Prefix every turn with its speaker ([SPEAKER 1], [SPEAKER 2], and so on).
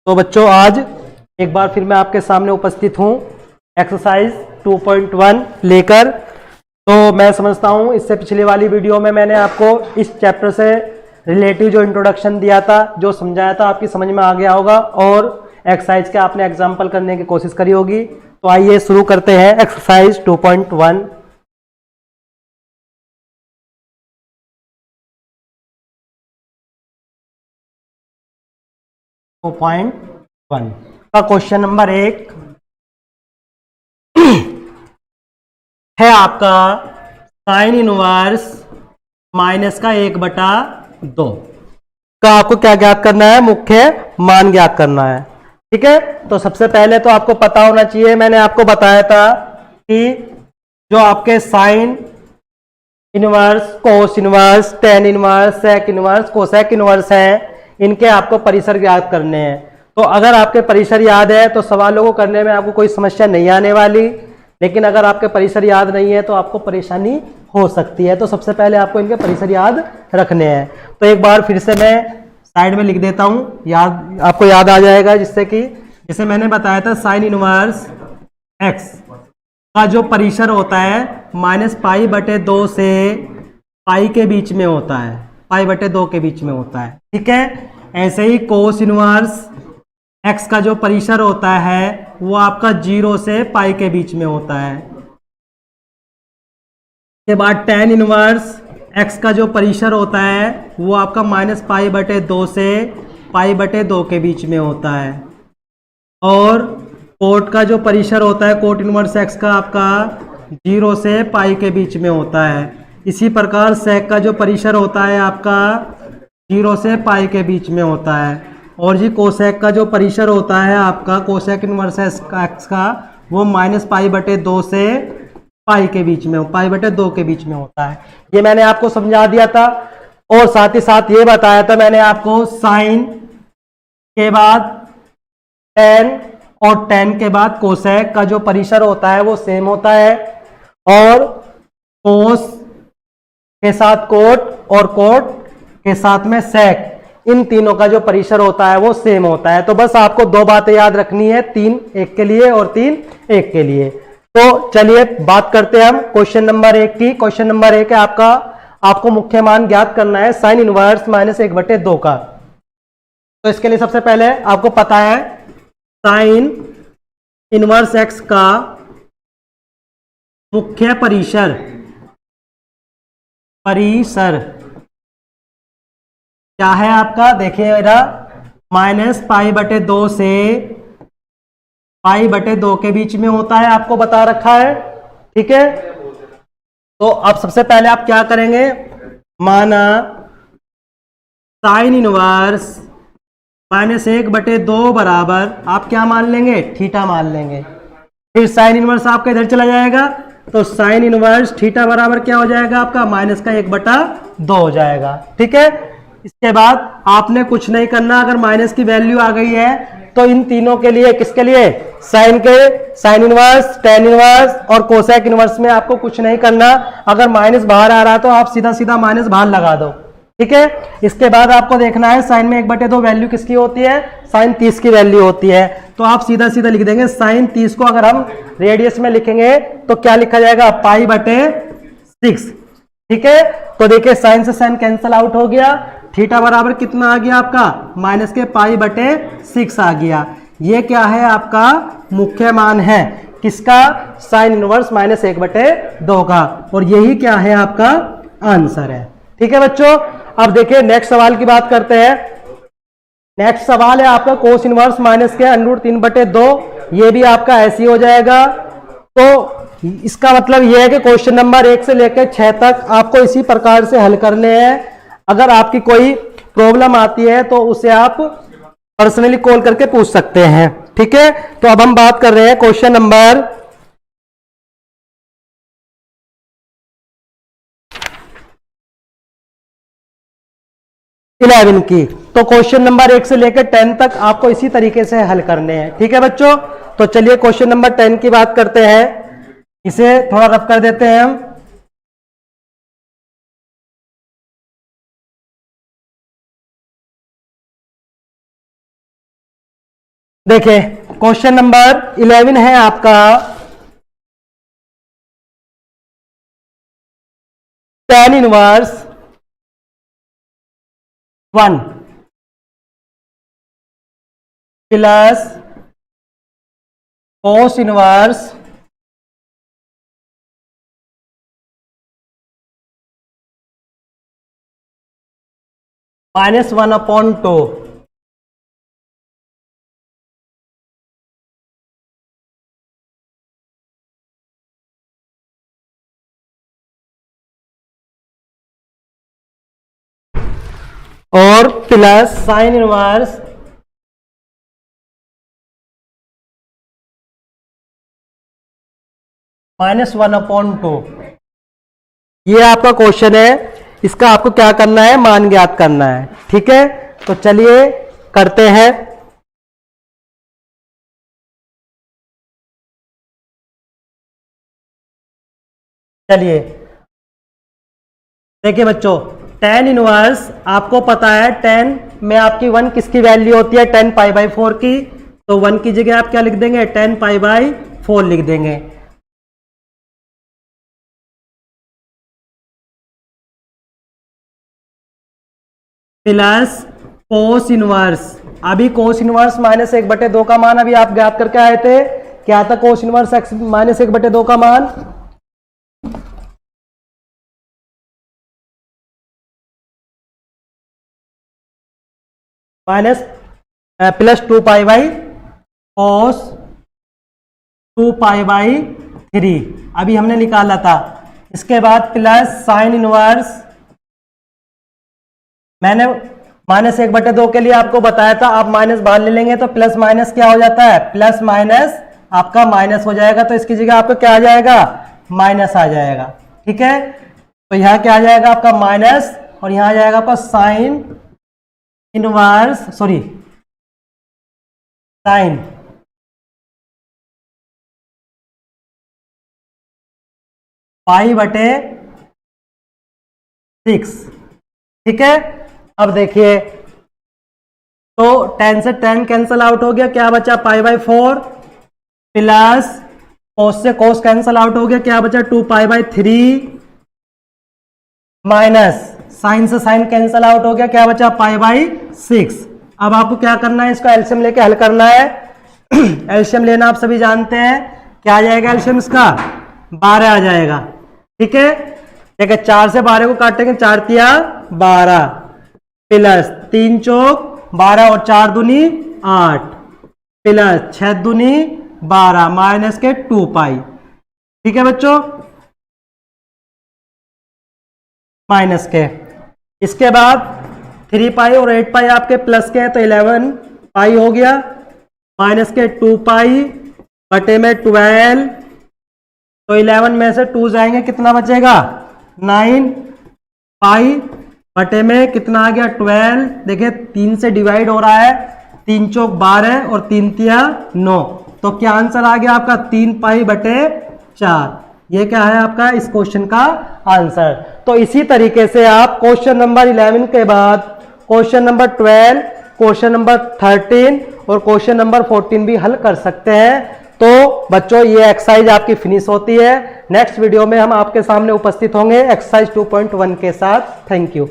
[SPEAKER 1] तो बच्चों आज एक बार फिर मैं आपके सामने उपस्थित हूँ एक्सरसाइज 2.1 लेकर। तो मैं समझता हूँ इससे पिछली वाली वीडियो में मैंने आपको इस चैप्टर से रिलेटिव जो इंट्रोडक्शन दिया था, जो समझाया था, आपकी समझ में आ गया होगा और एक्सरसाइज के आपने एग्जाम्पल करने की कोशिश करी होगी। तो आइए शुरू करते हैं एक्सरसाइज 2.1। का क्वेश्चन नंबर 1 है आपका साइन इनवर्स माइनस का 1/2 का आपको क्या ज्ञात करना है? मुख्य मान ज्ञात करना है। ठीक है, तो सबसे पहले तो आपको पता होना चाहिए, मैंने आपको बताया था कि जो आपके sine inverse, cos inverse, tan inverse, sec inverse, cosec inverse हैं, इनके आपको परिसर ज्ञात करने हैं। तो अगर आपके परिसर याद है तो सवालों को करने में आपको कोई समस्या नहीं आने वाली, लेकिन अगर आपके परिसर याद नहीं है तो आपको परेशानी हो सकती है। तो सबसे पहले आपको इनके परिसर याद रखने हैं। तो एक बार फिर से मैं साइड में लिख देता हूं, याद आपको याद आ जाएगा, जिससे कि जैसे मैंने बताया था साइन इनवर्स एक्स का जो परिसर होता है -π/2 से पाई के बीच में होता है, π/2 के बीच में होता है। ठीक है, ऐसे ही कोस इनवर्स एक्स का जो परिसर होता है वो आपका 0 से पाई के बीच में होता है। के बाद टेन इनवर्स एक्स का जो परिसर होता है वो आपका -π/2 से π/2 के बीच में होता है। और कोट का जो परिसर होता है, कोट इनवर्स एक्स का आपका 0 से पाई के बीच में होता है। इसी प्रकार सेक का जो परिसर होता है आपका 0 से पाई के बीच में होता है। और जी कोसेक का जो परिसर होता है आपका, कोसेक इनवर्स एक्स का, वो -π/2 से पाई के बीच में, π/2 के बीच में होता है। ये मैंने आपको समझा दिया था। और साथ ही साथ ये बताया था मैंने आपको साइन के बाद टेन और टेन के बाद कोसेक का जो परिसर होता है वो सेम होता है। और कोस के साथ कोट और कोट के साथ में सेक, इन तीनों का जो परिसर होता है वो सेम होता है। तो बस आपको दो बातें याद रखनी है, 3 एक के लिए और 3 एक के लिए। तो चलिए बात करते हैं हम क्वेश्चन नंबर 1 की। क्वेश्चन नंबर 1 है आपको मुख्य मान ज्ञात करना है साइन इनवर्स -1/2 का। तो इसके लिए सबसे पहले आपको पता है साइन इनवर्स एक्स का मुख्य परिसर क्या है आपका? देखिए मेरा -π/2 से π/2 के बीच में होता है, आपको बता रखा है। ठीक है, तो अब सबसे पहले आप क्या करेंगे? माना साइन इनवर्स -1/2 बराबर आप क्या मान लेंगे? थीटा मान लेंगे। फिर साइन इनवर्स आपका इधर चला जाएगा, तो साइन इनवर्स थीटा बराबर क्या हो जाएगा आपका? -1/2 हो जाएगा। ठीक है, इसके बाद आपने कुछ नहीं करना। अगर माइनस की वैल्यू आ गई है तो इन तीनों के लिए, किसके लिए? साइन के, साइन इनवर्स, टेन इनवर्स और कोसेक इनवर्स में आपको कुछ नहीं करना। अगर माइनस बाहर आ रहा है तो आप सीधा सीधा माइनस बाहर लगा दो। ठीक है, इसके बाद आपको देखना है साइन में 1/2 वैल्यू किसकी होती है? साइन 30 की वैल्यू होती है। तो आप सीधा सीधा लिख देंगे साइन 30 को अगर हम रेडियस में लिखेंगे तो क्या लिखा जाएगा? π/6। ठीक है, तो देखिए साइन से साइन कैंसिल आउट हो गया, थीटा बराबर कितना आ गया आपका? -π/6 आ गया। ये क्या है? आपका मुख्य मान है किसका? साइन इनवर्स -1/2 का। और यही क्या है? आपका आंसर है। ठीक है बच्चों, अब देखिए नेक्स्ट सवाल की बात करते हैं। नेक्स्ट सवाल है आपका कोस इनवर्स -√3/2। ये भी आपका ऐसे ही हो जाएगा। तो इसका मतलब यह है कि क्वेश्चन नंबर 1 से लेकर 6 तक आपको इसी प्रकार से हल करने हैं। अगर आपकी कोई प्रॉब्लम आती है तो उसे आप पर्सनली कॉल करके पूछ सकते हैं। ठीक है, तो अब हम बात कर रहे हैं क्वेश्चन नंबर 11 की। तो क्वेश्चन नंबर 1 से लेकर 10 तक आपको इसी तरीके से हल करने हैं। ठीक है बच्चों, तो चलिए क्वेश्चन नंबर 10 की बात करते हैं। इसे थोड़ा रफ कर देते हैं हम। देखिए क्वेश्चन नंबर 11 है आपका tan inverse 1 plus cos inverse -1/2। और प्लस साइन इनवर्स -1/2। ये आपका क्वेश्चन है, इसका आपको क्या करना है, मान ज्ञात करना है। ठीक है, तो चलिए करते हैं। चलिए देखिए बच्चों, tan इनवर्स आपको पता है, tan में आपकी 1 किसकी वैल्यू होती है, tan π/4 की। तो 1 की जगह आप क्या लिख देंगे, tan π/4 लिख देंगे। प्लस कोस इनवर्स, अभी कोस इनवर्स -1/2 का मान अभी आप ज्ञात करके आए थे। क्या था कोस इनवर्स x -1/2 का मान, प्लस 2π/cos 2π/3 अभी हमने निकाला था। इसके बाद प्लस साइन इनवर्स, मैंने -1/2 के लिए आपको बताया था, आप माइनस बाहर ले लेंगे तो प्लस माइनस क्या हो जाता है, प्लस माइनस आपका माइनस हो जाएगा। तो इसकी जगह आपको क्या आ जाएगा, माइनस आ जाएगा। ठीक है, तो यहां क्या आ जाएगा आपका माइनस, और यहां आ जाएगा आपका साइन इनवर्स, सॉरी साइन π/6। ठीक है, अब देखिए तो tan से tan कैंसल आउट हो गया, क्या बचा π/4, प्लस cos से cos कैंसल आउट हो गया, क्या बचा 2π/3, माइनस साइन से साइन कैंसल आउट हो गया, क्या बचा π/6। अब आपको क्या करना है, इसका एलसीएम लेके हल करना है। एलसीएम लेना आप सभी जानते हैं, क्या आ जाएगा एलसीएम इसका, 12 आ जाएगा। ठीक है, ठीक है, 4 से 12 को काटेंगे, 4 तिया 12, प्लस 3 चौक 12 और 4 दूनी 8, प्लस 6 दूनी 12, माइनस के 2π। ठीक है बच्चों, माइनस के, इसके बाद 3π और 8π आपके प्लस के हैं, तो 11π हो गया, माइनस के 2π बटे में 12, तो 11 में से 2 जाएंगे, कितना बचेगा 9π बटे में कितना आ गया 12। देखिए 3 से डिवाइड हो रहा है, 3 चौक 12 और 3 तिया 9, तो क्या आंसर आ गया आपका 3π/4। ये क्या है आपका इस क्वेश्चन का आंसर। तो इसी तरीके से आप क्वेश्चन नंबर 11 के बाद क्वेश्चन नंबर 12, क्वेश्चन नंबर 13 और क्वेश्चन नंबर 14 भी हल कर सकते हैं। तो बच्चों ये एक्सरसाइज आपकी फिनिश होती है। नेक्स्ट वीडियो में हम आपके सामने उपस्थित होंगे एक्सरसाइज 2.1 के साथ। Thank you.